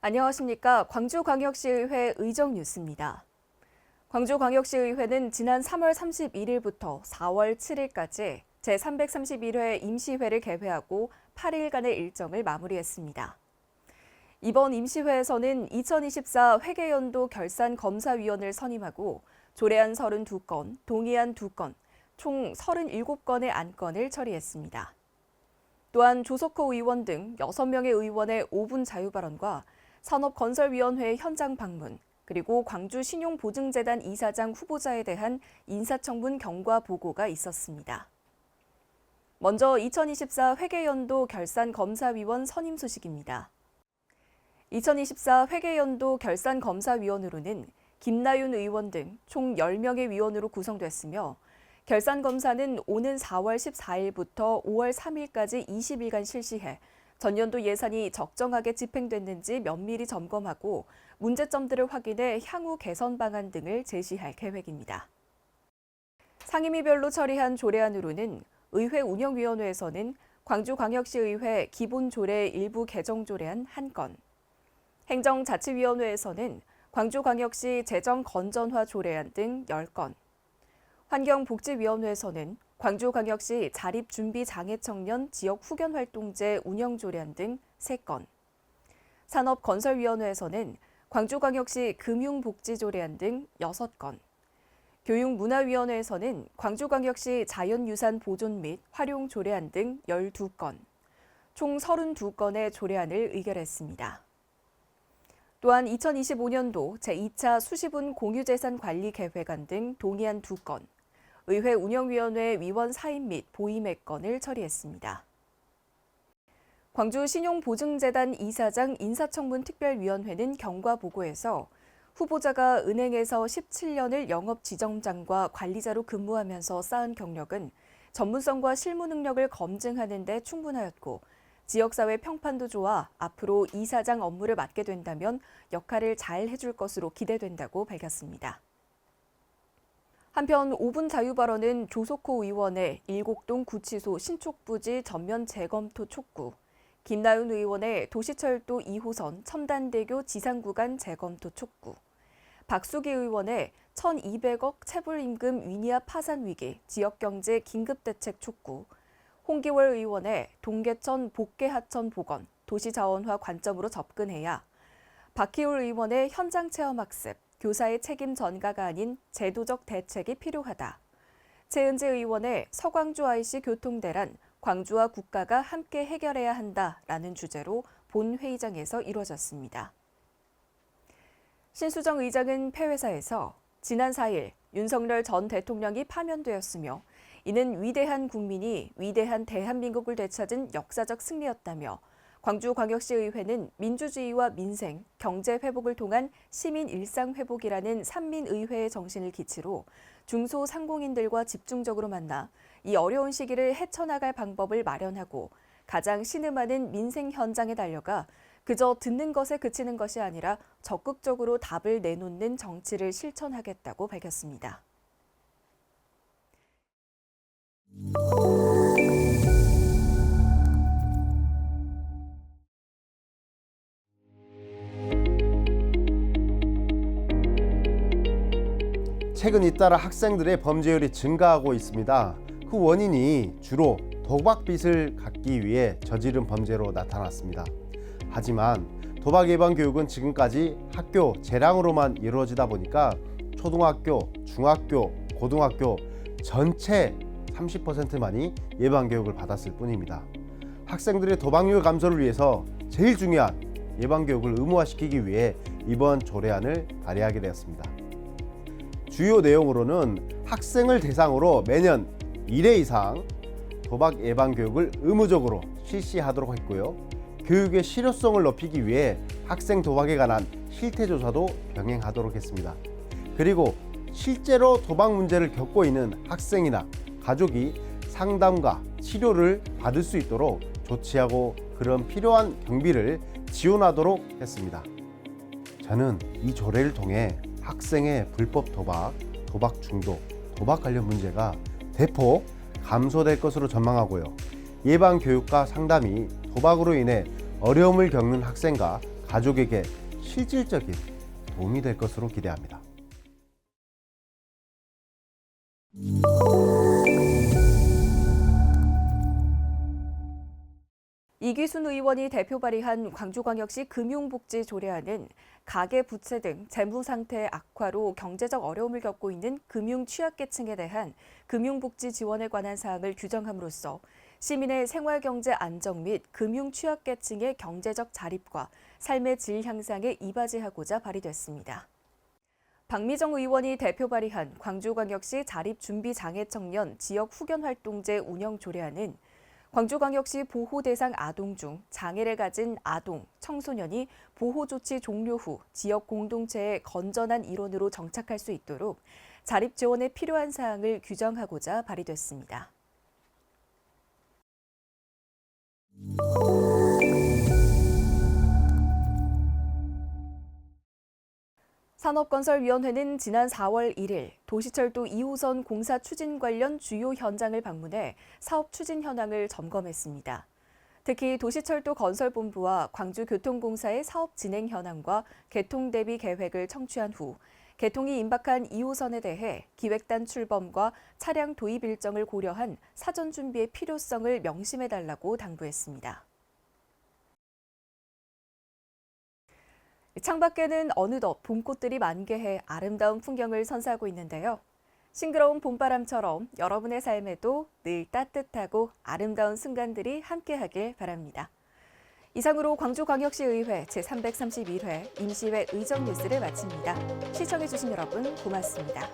안녕하십니까. 광주광역시의회 의정뉴스입니다. 광주광역시의회는 지난 3월 31일부터 4월 7일까지 제331회 임시회를 개회하고 8일간의 일정을 마무리했습니다. 이번 임시회에서는 2024 회계연도 결산검사위원을 선임하고 조례안 32건, 동의안 2건, 총 37건의 안건을 처리했습니다. 또한 조석호 의원 등 6명의 의원의 5분 자유발언과 산업건설위원회 현장 방문, 그리고 광주신용보증재단 이사장 후보자에 대한 인사청문 경과 보고가 있었습니다. 먼저 2024 회계연도 결산검사위원 선임 소식입니다. 2024 회계연도 결산검사위원으로는 김나윤 의원 등 총 10명의 위원으로 구성됐으며 결산검사는 오는 4월 14일부터 5월 3일까지 20일간 실시해 전년도 예산이 적정하게 집행됐는지 면밀히 점검하고 문제점들을 확인해 향후 개선 방안 등을 제시할 계획입니다. 상임위별로 처리한 조례안으로는 의회 운영위원회에서는 광주광역시의회 기본조례 일부 개정 조례안 1건, 행정자치위원회에서는 광주광역시 재정건전화 조례안 등 10건, 환경복지위원회에서는 광주광역시 자립준비장애청년 지역후견활동제 운영조례안 등 3건, 산업건설위원회에서는 광주광역시 금융복지조례안 등 6건, 교육문화위원회에서는 광주광역시 자연유산 보존 및 활용 조례안 등 12건, 총 32건의 조례안을 의결했습니다. 또한 2025년도 제2차 수시분 공유재산관리계획안 등 동의안 2건, 의회 운영위원회 위원 사임 및 보임의 건을 처리했습니다. 광주신용보증재단 이사장 인사청문특별위원회는 경과보고에서 후보자가 은행에서 17년을 영업지점장과 관리자로 근무하면서 쌓은 경력은 전문성과 실무 능력을 검증하는 데 충분하였고 지역사회 평판도 좋아 앞으로 이사장 업무를 맡게 된다면 역할을 잘 해줄 것으로 기대된다고 밝혔습니다. 한편 5분 자유발언은 조석호 의원의 일곡동 구치소 신촉부지 전면 재검토 촉구, 김나윤 의원의 도시철도 2호선 첨단대교 지상구간 재검토 촉구, 박수기 의원의 1,200억 체불임금 위니아 파산 위기 지역경제 긴급대책 촉구, 홍기월 의원의 동계천 복개하천 복원, 도시자원화 관점으로 접근해야, 박희울 의원의 현장체험학습, 교사의 책임 전가가 아닌 제도적 대책이 필요하다. 최은재 의원의 서광주 IC 교통대란, 광주와 국가가 함께 해결해야 한다라는 주제로 본회의장에서 이루어졌습니다. 신수정 의장은 폐회사에서 지난 4일 윤석열 전 대통령이 파면되었으며 이는 위대한 국민이 위대한 대한민국을 되찾은 역사적 승리였다며 광주광역시의회는 민주주의와 민생, 경제 회복을 통한 시민 일상 회복이라는 삼민의회의 정신을 기치로 중소상공인들과 집중적으로 만나 이 어려운 시기를 헤쳐나갈 방법을 마련하고 가장 신음하는 민생 현장에 달려가 그저 듣는 것에 그치는 것이 아니라 적극적으로 답을 내놓는 정치를 실천하겠다고 밝혔습니다. 최근 잇따라 학생들의 범죄율이 증가하고 있습니다. 그 원인이 주로 도박빚을 갚기 위해 저지른 범죄로 나타났습니다. 하지만 도박 예방 교육은 지금까지 학교 재량으로만 이루어지다 보니까 초등학교, 중학교, 고등학교 전체 30%만이 예방 교육을 받았을 뿐입니다. 학생들의 도박률 감소를 위해서 제일 중요한 예방 교육을 의무화시키기 위해 이번 조례안을 발의하게 되었습니다. 주요 내용으로는 학생을 대상으로 매년 1회 이상 도박 예방 교육을 의무적으로 실시하도록 했고요. 교육의 실효성을 높이기 위해 학생 도박에 관한 실태 조사도 병행하도록 했습니다. 그리고 실제로 도박 문제를 겪고 있는 학생이나 가족이 상담과 치료를 받을 수 있도록 조치하고 그런 필요한 경비를 지원하도록 했습니다. 저는 이 조례를 통해 학생의 불법 도박, 도박 중독, 도박 관련 문제가 대폭 감소될 것으로 전망하고요. 예방 교육과 상담이 도박으로 인해 어려움을 겪는 학생과 가족에게 실질적인 도움이 될 것으로 기대합니다. 이기순 의원이 대표 발의한 광주광역시 금융복지 조례안은 가계부채 등 재무 상태 악화로 경제적 어려움을 겪고 있는 금융 취약계층에 대한 금융복지 지원에 관한 사항을 규정함으로써 시민의 생활경제 안정 및 금융 취약계층의 경제적 자립과 삶의 질 향상에 이바지하고자 발의됐습니다. 박미정 의원이 대표 발의한 광주광역시 자립준비장애청년 지역후견활동제 운영 조례안은 광주광역시 보호대상 아동 중 장애를 가진 아동, 청소년이 보호조치 종료 후 지역 공동체의 건전한 일원으로 정착할 수 있도록 자립 지원에 필요한 사항을 규정하고자 발의됐습니다. 산업건설위원회는 지난 4월 1일 도시철도 2호선 공사 추진 관련 주요 현장을 방문해 사업 추진 현황을 점검했습니다. 특히 도시철도 건설본부와 광주교통공사의 사업 진행 현황과 개통 대비 계획을 청취한 후 개통이 임박한 2호선에 대해 기획단 출범과 차량 도입 일정을 고려한 사전 준비의 필요성을 명심해달라고 당부했습니다. 창밖에는 어느덧 봄꽃들이 만개해 아름다운 풍경을 선사하고 있는데요. 싱그러운 봄바람처럼 여러분의 삶에도 늘 따뜻하고 아름다운 순간들이 함께하길 바랍니다. 이상으로 광주광역시의회 제331회 임시회 의정 뉴스를 마칩니다. 시청해주신 여러분 고맙습니다.